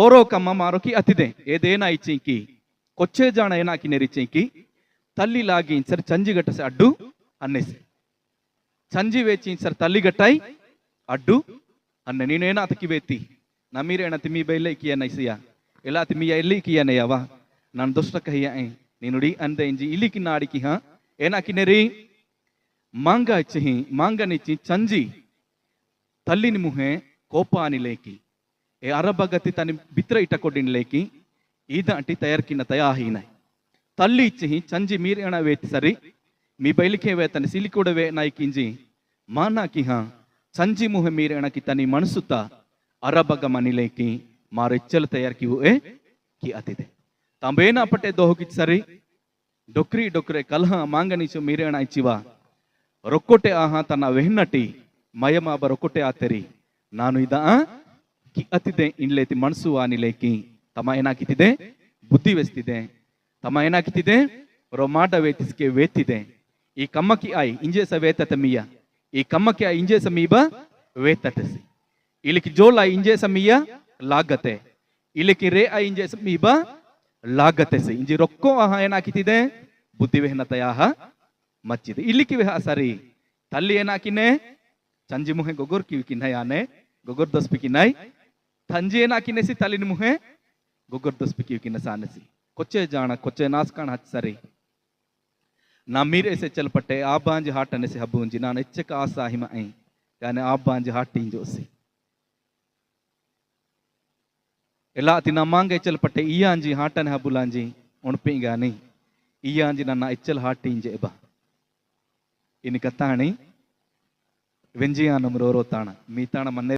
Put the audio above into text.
ಓರೋ ಕಮ್ಮ ಮಾರೋಕಿ ಅತಿದೆ ಏದೇನ ಇಚ್ಚಿಂಕಿ ಕೊಚ್ಚೆ ಜಾಣ ಏನಾಕಿ ನೆರಿಚಿಂಕಿ ತಲ್ಲಿ ಲಾಗಿ ಸರ್ ಚಂಜಿಗಟ್ಟ ಅಡ್ಡು ಅನ್ನೆಸಿ ಚಂಜಿ ವೇಚಿ ಸರ್ ತಲ್ಲಿಗಟ್ಟಾಯಿ ಅಡ್ಡು ಅನ್ನ ನೀನೇನ ಅದಕ್ಕೆ ವೇತಿ ನಮೀರೇಣ ತಿಮ್ಮಿ ಬೈಲೆ ಕಿಯನೈಸಿಯ ಎಲ್ಲ ತಿಮ್ಮಿಯ ಎಲ್ಲಿ ಕಿಯನಯ್ಯವ ನಾನು ದುಷ್ಟ ಕಹಿಯ ನೀನುಡಿ ಅಂದೆ ಇಂಜಿ ಇಲ್ಲಿಕಿ ನಾಡಿಕಿ ಹಾ ಏನಾಕಿ ನೆರಿ ಮಾಂಗ ಇಚ್ಚಿ ಮಾಂಗ ನಿಚ್ಚಿ ಚಂಜಿ ತಲ್ಲಿನ ಮುಹೆ ಕೋಪ ಅನಿಲೇಕಿ ಏ ಅರಬಗತಿ ತನಿ ಬಿತ್ರ ಇಟ್ಟ ಕೊಡಿನ್ಲೇಕಿ ಈದ ಅಂಟಿ ತಯಾರ್ಕಿನ ತಯಾಹೀನ ತಲ್ಲಿ ಇಚ್ಚಿ ಚಂಜಿ ಮೀರೇಣ ವೇತಿ ಸರಿ మీ బయలికే వేతని సిలికూడవే నాయకింజి మానాకి హా సంజి ముహ మీరేణకి తని మనసుత అరబగ మనిలేకి మారెచ్చల తయార్కి ఏ కి అతిదే తంబేనా పట్టే దోహకి సరి డొక్రి డొక్రే కల్హ మాంగనిచు మీరేణ ఇచ్చివా ರೊಕ್ಕೊಟ್ಟೆ ಆಹಾ ತನ್ನ ವೆಹನ್ನಟಿ ಮಯಮಾಬ ರೊಕ್ಕೊಟ್ಟೆ ಆತೆರಿ ನಾನು ಇದ ಕಿ ಅತಿದೆ ಇನ್ಲೇತಿ ಮನಸ್ಸು ಆನಿಲೇಕಿ ತಮ ಏನಾಕಿತಿದೆ ಬುದ್ಧಿ ವೆಸ್ತಿದೆ ತಮ ಏನಾಕಿತಿದೆ ರೊಮಾಟ ವೇತಿಸ್ಕೆ ವೇತಿದೆ ಈ ಕಮ್ಮಕಿ ಆಯ್ ಇಂಜೆ ಸ ವೇತತ ಮಿಯ ಈ ಕಮ್ಮಕಿ ಆಯ್ ಇಂಜೆ ಸ ಮೀಬ ವೇತತಸಿ ಇಲಿಕಿ ಜೋಲ ಇಂಜೆ ಸ ಮಿಯ ಲಾಗತೆ ಇಲಿಕಿ ರೇ ಆಯ್ ಇಂಜೆ ಸ ಮೀಬ ಲಾಗತೆಸಿ ಇಂಜಿ ರೊಕ್ಕೋ ಆಹಾ ಏನಾಕಿತಿದೆ ಬುದ್ಧಿ ವೆಹನತಯಾಹ ಮಚ್ಚಿದೆ ಇಲ್ಲಿಕಿ ವೆಹ ಸರಿ ತಲ್ಲಿ ಏನಾಕಿನೆ ಚಂಜಿ ಮುಹೆ ಗೊಗೊರ್ ಕಿವಿ ಕಿನ್ನಯಾನೆ ಗೊಗೊರ್ ದಸ್ಪಿ ಕಿನ್ನೈ ತಂಜಿ ಏನಾಕಿನೆಸಿ ತಲ್ಲಿನ ಮುಹೆ ಗೊಗೊರ್ ದಸ್ಪಿ ಕಿವಿ ಕಿನ್ನ ಸಾನಸಿ ಕೊಚ್ಚೆ ಜಾಣ ಕೊಚ್ಚೆ ನಾಸ್ಕಾಣ ಹಚ್ಚ ಸರಿ ನಾ ಮೀರೆ से चल पट्टे आप बांज हाटने से हबूंजी नान इच्छक आसा हिम आई यानी आप बांज हाटिंग जोसी ಎಲ್ಲ ತಿನ್ನ ಮಾಂಗೆ ಚಲ್ ಪಟ್ಟೆ ಇಯಾಂಜಿ ಹಾಟನೆ ಹಬುಲಾಂಜಿ ಉಣ್ಪಿಂಗಾನಿ ಇಯಾಂಜಿ ನನ್ನ ಇಚ್ಚಲ್ ಹಾಟಿಂಜೆ ಬಾ ಇನಿ ಕತ್ತಾಣಿ ವೆಂಜಿಯಾನಮ್ ರೋರೋ ತಾಣ ಮೀತಾಣ ಮನ್ನೆ